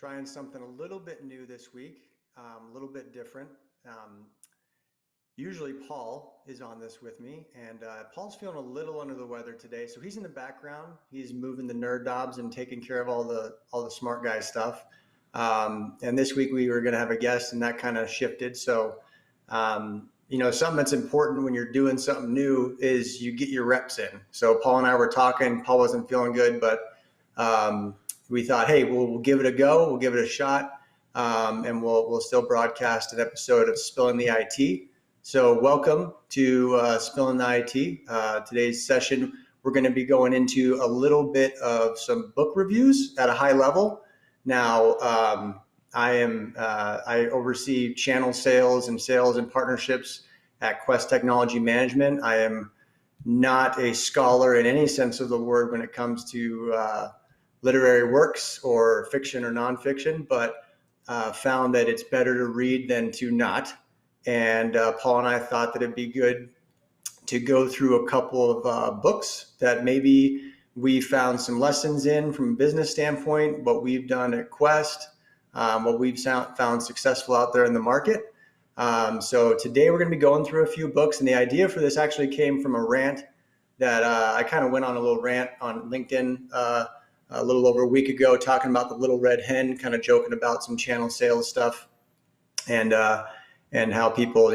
trying something a little bit new this week, a little bit different. Um, Usually Paul is on this with me, and Paul's feeling a little under the weather today, so he's in the background. He's moving the nerd knobs and taking care of all the smart guy stuff. And this week we were going to have a guest, and that kind of shifted. So, something that's important when you're doing something new is you get your reps in. So Paul and I were talking. Paul wasn't feeling good, but we thought, hey, we'll give it a go. We'll give it a shot, and we'll still broadcast an episode of Spilling the IT. So welcome to Spilling the IT. Today's session, we're going to be going into a little bit of some book reviews at a high level. Now, I oversee channel sales and partnerships at Quest Technology Management. I am not a scholar in any sense of the word when it comes to literary works or fiction or nonfiction, but found that it's better to read than to not. And Paul and I thought that it'd be good to go through a couple of books that maybe we found some lessons in from a business standpoint, what we've done at Quest, what we've found successful out there in the market. So today we're going to be going through a few books, and the idea for this actually came from a rant that I kind of went on a little rant on LinkedIn a little over a week ago, talking about the little red hen, kind of joking about some channel sales stuff and how people,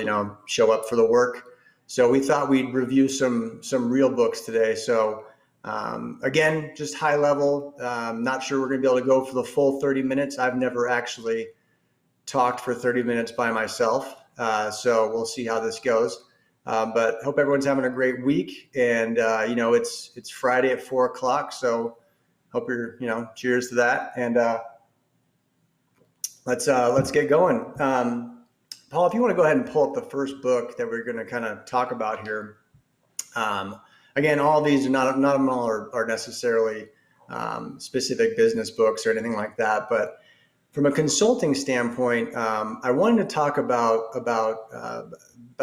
show up for the work. So we thought we'd review some real books today. So again, just high level. Not sure we're going to be able to go for the full 30 minutes. I've never actually talked for 30 minutes by myself. So we'll see how this goes. But hope everyone's having a great week. And it's Friday at 4:00. So hope you're, cheers to that. And let's get going. Paul, if you want to go ahead and pull up the first book that we're going to kind of talk about here. Again, all of these are not of them all are necessarily specific business books or anything like that. But from a consulting standpoint, I wanted to talk about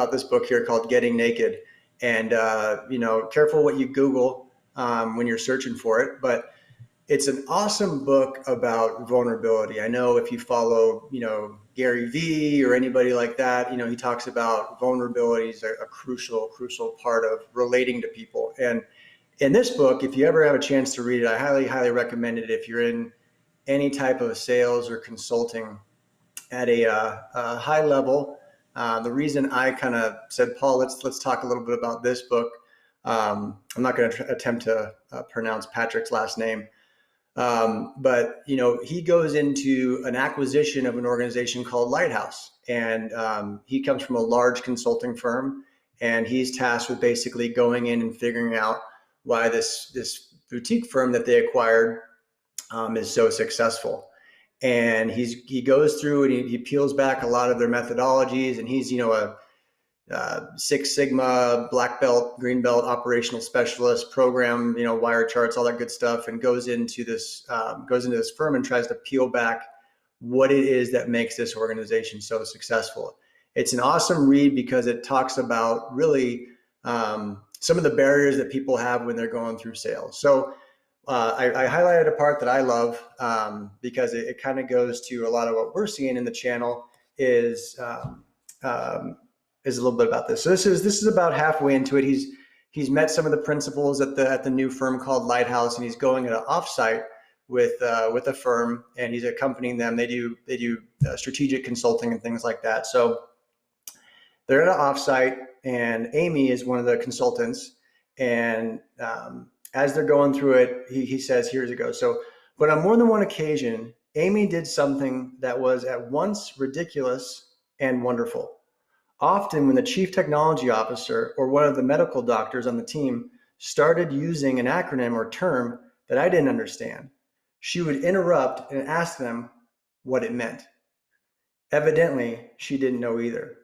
this book here called Getting Naked. And careful what you Google when you're searching for it. But it's an awesome book about vulnerability. I know if you follow, Gary Vee or anybody like that, he talks about vulnerability is a crucial part of relating to people. And in this book, if you ever have a chance to read it, I highly recommend it if you're in any type of sales or consulting at a high level. The reason I kind of said, Paul, let's talk a little bit about this book. I'm not going to attempt to pronounce Patrick's last name. But he goes into an acquisition of an organization called Lighthouse, and he comes from a large consulting firm, and he's tasked with basically going in and figuring out why this boutique firm that they acquired is so successful. And he goes through and he peels back a lot of their methodologies, and he's a Six Sigma, black belt, green belt, operational specialist program, wire charts, all that good stuff, and goes into this firm and tries to peel back what it is that makes this organization so successful. It's an awesome read because it talks about really some of the barriers that people have when they're going through sales. So I highlighted a part that I love because it kind of goes to a lot of what we're seeing in the channel is a little bit about this. So this is about halfway into it. He's met some of the principals at the new firm called Lighthouse, and he's going at an offsite with a firm, and he's accompanying them. They do strategic consulting and things like that. So they're at an offsite, and Amy is one of the consultants. And as they're going through it, he says, "Here's it goes." So, but on more than one occasion, Amy did something that was at once ridiculous and wonderful. Often when the chief technology officer or one of the medical doctors on the team started using an acronym or term that I didn't understand, she would interrupt and ask them what it meant. Evidently, she didn't know either.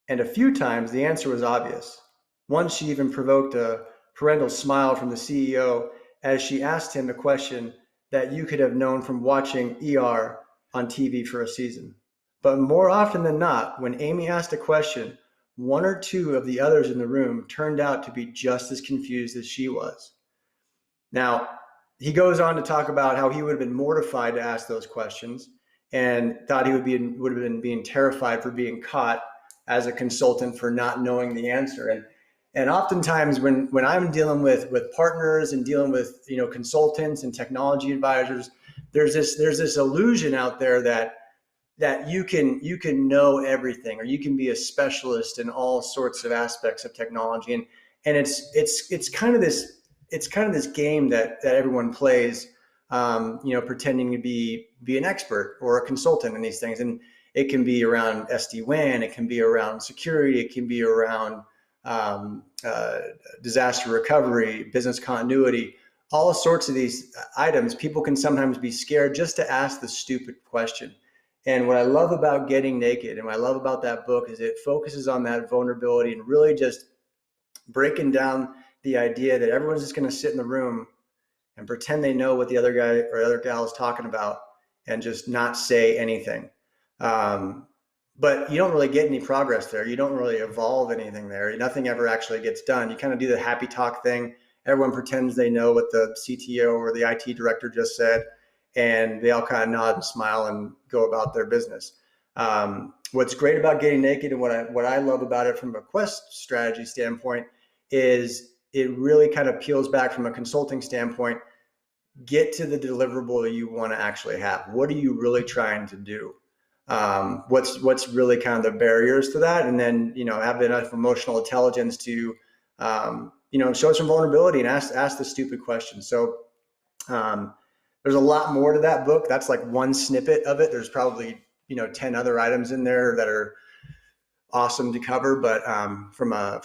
And a few times the answer was obvious. Once she even provoked a parental smile from the CEO as she asked him a question that you could have known from watching ER on TV for a season. But more often than not, when Amy asked a question, one or two of the others in the room turned out to be just as confused as she was. Now, he goes on to talk about how he would have been mortified to ask those questions and thought he would have been being terrified for being caught as a consultant for not knowing the answer. And oftentimes when I'm dealing with partners and dealing with, consultants and technology advisors, there's this illusion out there that you can know everything, or you can be a specialist in all sorts of aspects of technology. And it's kind of this game that everyone plays, pretending to be an expert or a consultant in these things. And it can be around SD-WAN, it can be around security, it can be around disaster recovery, business continuity, all sorts of these items. People can sometimes be scared just to ask the stupid question. And what I love about Getting Naked and what I love about that book is it focuses on that vulnerability and really just breaking down the idea that everyone's just going to sit in the room and pretend they know what the other guy or other gal is talking about and just not say anything. But you don't really get any progress there. You don't really evolve anything there. Nothing ever actually gets done. You kind of do the happy talk thing. Everyone pretends they know what the CTO or the IT director just said, and they all kind of nod and smile and go about their business. What's great about Getting Naked and what I love about it from a quest strategy standpoint is it really kind of peels back from a consulting standpoint. Get to the deliverable you want to actually have. What are you really trying to do? What's really kind of the barriers to that, and then have enough emotional intelligence to show some vulnerability and ask the stupid questions. So there's a lot more to that book. That's like one snippet of it. There's probably 10 other items in there that are awesome to cover. But from a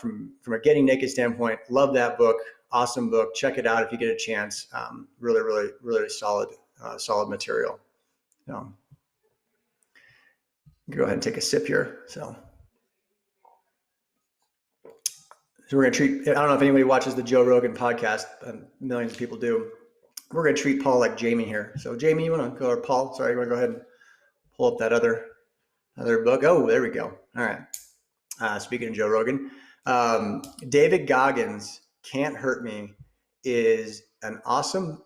Getting Naked standpoint, love that book. Awesome book. Check it out if you get a chance. Really solid material. Go ahead and take a sip here. So we're going to treat, I don't know if anybody watches the Joe Rogan podcast, millions of people do. We're going to treat Paul like Jamie here. So Jamie, you want to go, or Paul, sorry, you want to go ahead and pull up that other book? Oh, there we go. All right. Speaking of Joe Rogan, David Goggins' Can't Hurt Me is an awesome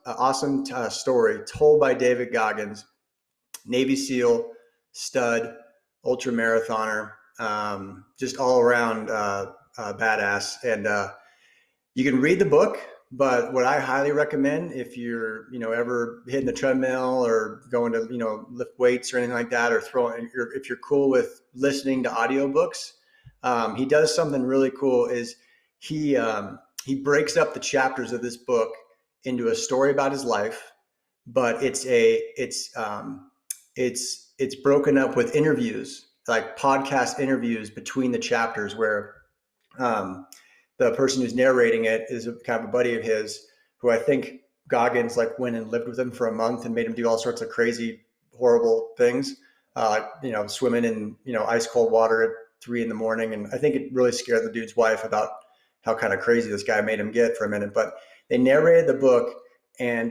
story told by David Goggins, Navy SEAL, stud, ultra marathoner, just all around badass. And you can read the book, but what I highly recommend, if you're ever hitting the treadmill or going to lift weights or anything like that, or if you're cool with listening to audiobooks, he does something really cool. Is he breaks up the chapters of this book into a story about his life, but it's broken up with interviews, like podcast interviews between the chapters, where the person who's narrating it is kind of a buddy of his, who I think Goggins went and lived with him for a month and made him do all sorts of crazy, horrible things, swimming in ice cold water at 3 a.m. And I think it really scared the dude's wife about how kind of crazy this guy made him get for a minute. But they narrated the book, and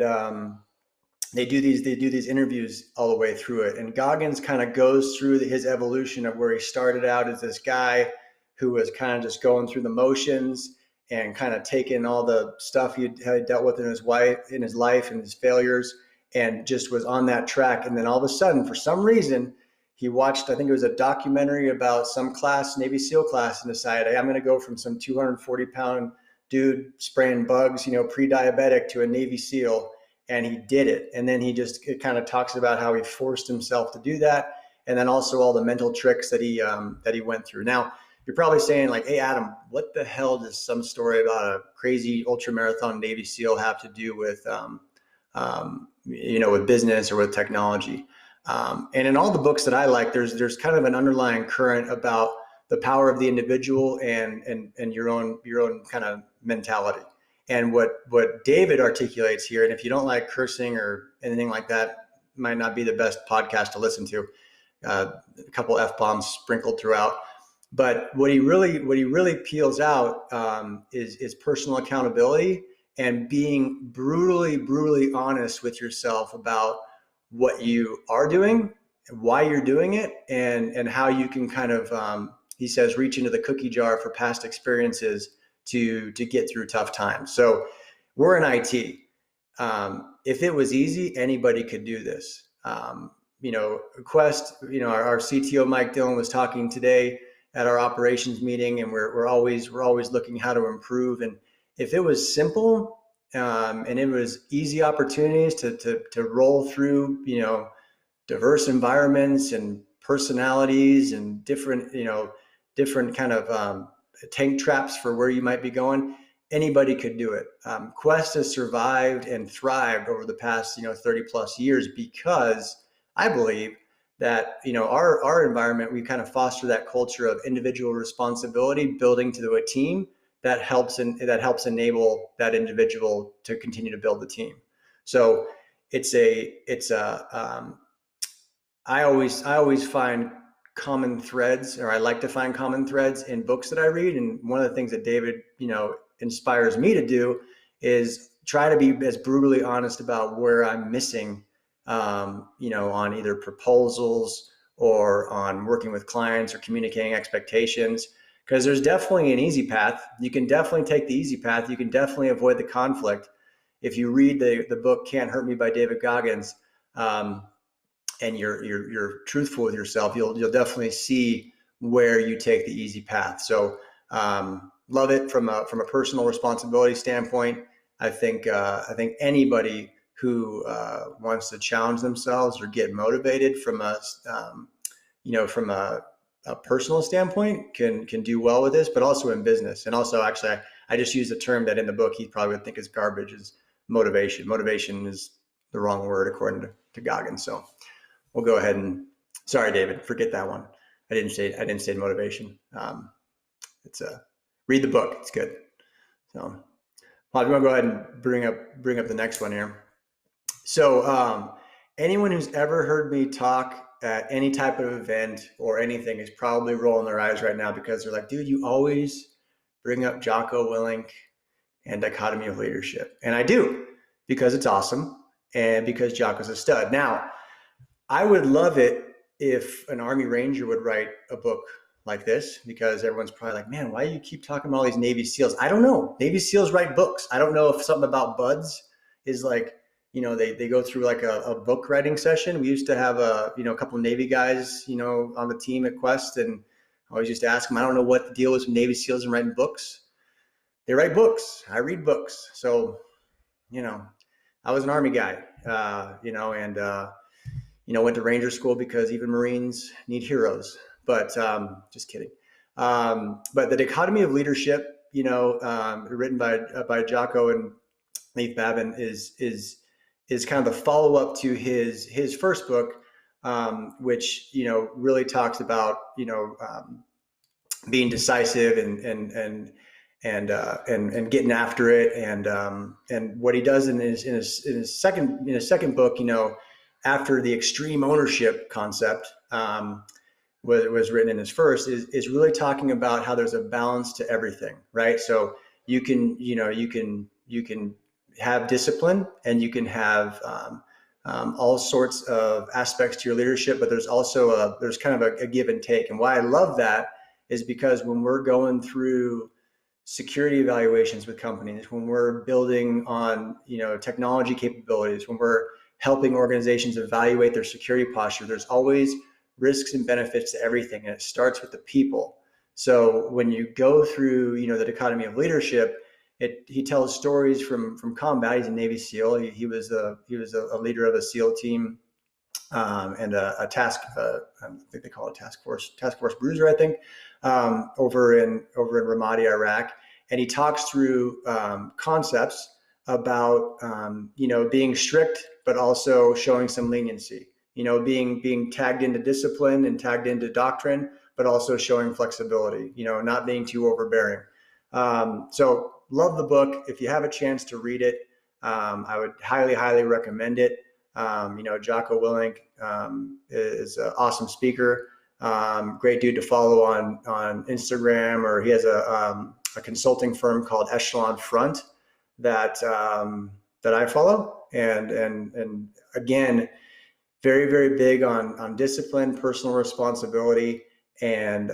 they do these interviews all the way through it. And Goggins kind of goes through his evolution of where he started out as this guy who was kind of just going through the motions and kind of taking all the stuff he had dealt with in his life and his failures, and just was on that track. And then all of a sudden, for some reason, he watched, I think it was a documentary about some class, Navy SEAL class, and decided, hey, I'm going to go from some 240-pound dude spraying bugs, pre-diabetic, to a Navy SEAL. And he did it. And then it kind of talks about how he forced himself to do that. And then also all the mental tricks that he went through. Now, you're probably saying hey, Adam, what the hell does some story about a crazy ultramarathon Navy SEAL have to do with, with business or with technology? And in all the books that I like, there's kind of an underlying current about the power of the individual and your own kind of mentality. And what David articulates here, and if you don't like cursing or anything like that, might not be the best podcast to listen to. A couple F-bombs sprinkled throughout. But what he really peels out is personal accountability and being brutally honest with yourself about what you are doing, why you're doing it, and how you can kind of, he says, reach into the cookie jar for past experiences to get through tough times. So we're in IT. if it was easy, anybody could do this. Quest, our CTO Mike Dillon was talking today at our operations meeting, and we're always looking how to improve. And if it was simple, and it was easy opportunities to roll through, diverse environments and personalities and different kind of tank traps for where you might be going, anybody could do it. Quest has survived and thrived over the past 30 plus years because I believe that our environment, we kind of foster that culture of individual responsibility building to a team that helps enable that individual to continue to build the team. So I always find common threads, or I like to find common threads in books that I read. And one of the things that David, inspires me to do is try to be as brutally honest about where I'm missing, on either proposals or on working with clients or communicating expectations. Because there's definitely an easy path. You can definitely take the easy path. You can definitely avoid the conflict. If you read the book "Can't Hurt Me" by David Goggins, and you're truthful with yourself, you'll definitely see where you take the easy path. So love it from a personal responsibility standpoint. I think anybody who wants to challenge themselves or get motivated from a personal standpoint can do well with this, but also in business. And also, actually, I just used a term that in the book he probably would think is garbage, is motivation. Motivation is the wrong word according to Goggins. So we'll go ahead and, sorry, David, forget that one. I didn't say motivation. It's read the book. It's good. So, Paul, if you want to go ahead and bring up the next one here. So, anyone who's ever heard me talk at any type of event or anything is probably rolling their eyes right now, because they're like, dude, you always bring up Jocko Willink and Dichotomy of Leadership. And I do, because it's awesome and because Jocko's a stud. Now, I would love it if an Army Ranger would write a book like this, because everyone's probably like, man, why do you keep talking about all these Navy SEALs? I don't know. Navy SEALs write books. I don't know if something about buds is like, they go through like a book writing session. We used to have a couple of Navy guys, on the team at Quest, and I always used to ask them, I don't know what the deal is with Navy SEALs and writing books. They write books. I read books. So, I was an Army guy, went to Ranger school because even Marines need heroes. But just kidding. But the Dichotomy of Leadership, written by Jocko and Leif Babin, is kind of the follow up to his first book, which really talks about being decisive and getting after it, and what he does in his second book, after the extreme ownership concept was written in his first, is really talking about how there's a balance to everything, right? So you can have discipline, and you can have all sorts of aspects to your leadership, but there's also there's kind of a give and take. And why I love that is because when we're going through security evaluations with companies, when we're building on technology capabilities, when we're helping organizations evaluate their security posture, there's always risks and benefits to everything, and it starts with the people. So when you go through the Dichotomy of Leadership, he tells stories from combat. He's a Navy SEAL. He was a leader of a SEAL team, and a task. I think they call it task force Bruiser, I think, over in Ramadi, Iraq. And he talks through concepts about being strict, but also showing some leniency. Being tagged into discipline and tagged into doctrine, but also showing flexibility. Not being too overbearing. So love the book. If you have a chance to read it, I would highly recommend it. Jocko Willink is an awesome speaker, great dude to follow on Instagram, or he has a consulting firm called Echelon Front that I follow, and again, very big on discipline, personal responsibility, and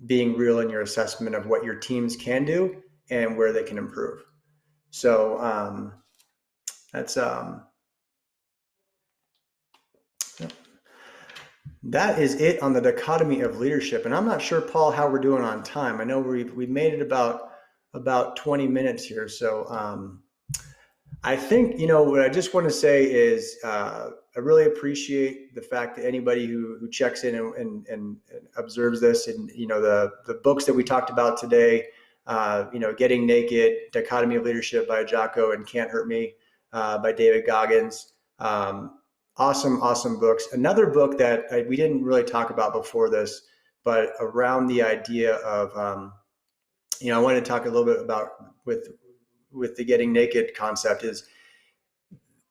being real in your assessment of what your teams can do and where they can improve. So That's that is it on the dichotomy of leadership. And I'm not sure, Paul, how we're doing on time. I know we've made it about 20 minutes here. So I think, what I just want to say is I really appreciate the fact that anybody who checks in and observes this, and, the books that we talked about today, Getting Naked, Dichotomy of Leadership by Jocko, and Can't Hurt Me by David Goggins. Awesome books. Another book that we didn't really talk about before this, but around the idea of, I wanted to talk a little bit about with the Getting Naked concept is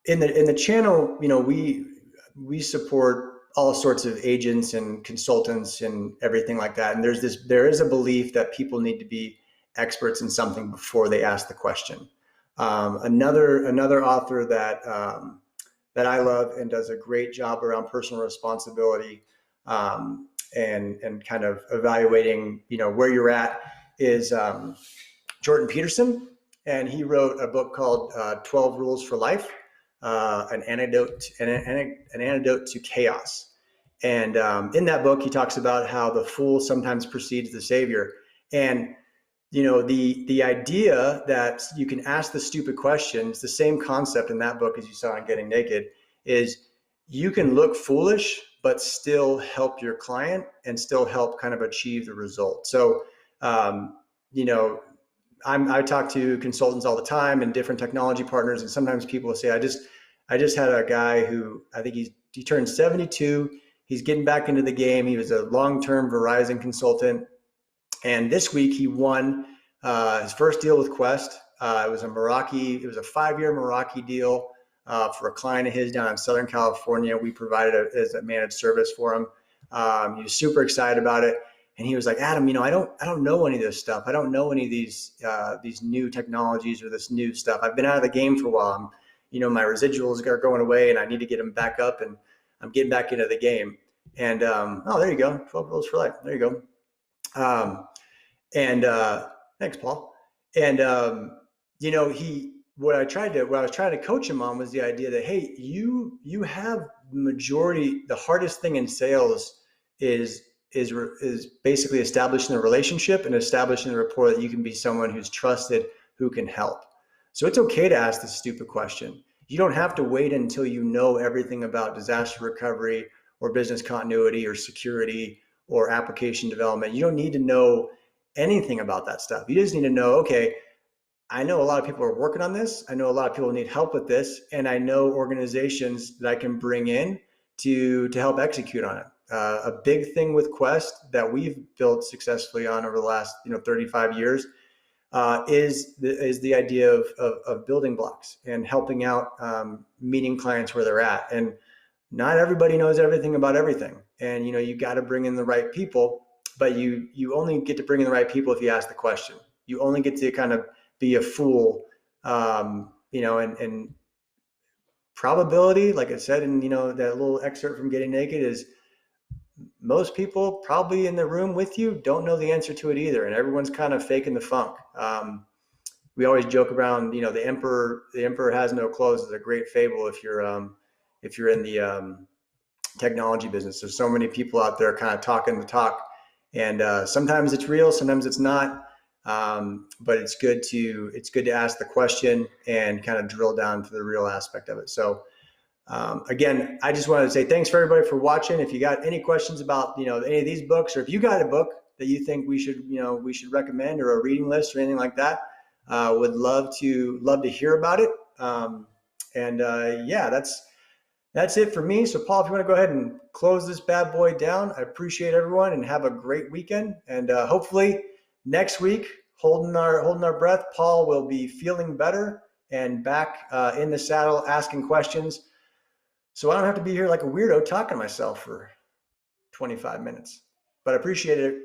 in the channel, we support all sorts of agents and consultants and everything like that. And there is a belief that people need to be experts in something before they ask the question. Another author that I love and does a great job around personal responsibility and kind of evaluating, where you're at is Jordan Peterson. And he wrote a book called 12 Rules for Life, an antidote to chaos. And in that book, he talks about how the fool sometimes precedes the savior. And the idea that you can ask the stupid questions, the same concept in that book as you saw in Getting Naked, is you can look foolish, but still help your client and still help kind of achieve the result. So, I talk to consultants all the time and different technology partners, and sometimes people will say, I just had a guy who I think he turned 72. He's getting back into the game. He was a long-term Verizon consultant. And this week he won his first deal with Quest. It was a 5-year Meraki deal for a client of his down in Southern California. We provided it as a managed service for him. He was super excited about it. And he was like, Adam, I don't know any of this stuff. I don't know any of these new technologies or this new stuff. I've been out of the game for a while. My residuals are going away and I need to get them back up, and I'm getting back into the game. And there you go. 12 Rules for Life. There you go. Thanks, Paul. And what I was trying to coach him on was the idea that, hey, you have the hardest thing in sales is basically establishing the relationship and establishing the rapport that you can be someone who's trusted, who can help. So it's okay to ask the stupid question. You don't have to wait until you know everything about disaster recovery or business continuity or security or application development. You don't need to know anything about that stuff. You just need to know, okay, I know a lot of people are working on this. I know a lot of people need help with this. And I know organizations that I can bring in to help execute on it. A big thing with Quest that we've built successfully on over the last 35 years is the idea of building blocks and helping out, meeting clients where they're at. And not everybody knows everything about everything. And you got to bring in the right people, but you only get to bring in the right people if you ask the question. You only get to kind of be a fool, and probability, like I said in that little excerpt from Getting Naked, is most people probably in the room with you don't know the answer to it either, and everyone's kind of faking the funk. We always joke around, the emperor has no clothes is a great fable if you're in the technology business. There's so many people out there kind of talking the talk, and sometimes it's real, sometimes it's not. But it's good to ask the question and kind of drill down to the real aspect of it. So again, I just wanted to say thanks for everybody for watching. If you got any questions about any of these books, or if you got a book that you think we should recommend, or a reading list or anything like that, would love to hear about it. That's it for me. So Paul, if you want to go ahead and close this bad boy down, I appreciate everyone and have a great weekend. And hopefully next week, holding our breath, Paul will be feeling better and back in the saddle asking questions. So I don't have to be here like a weirdo talking to myself for 25 minutes. But I appreciate it.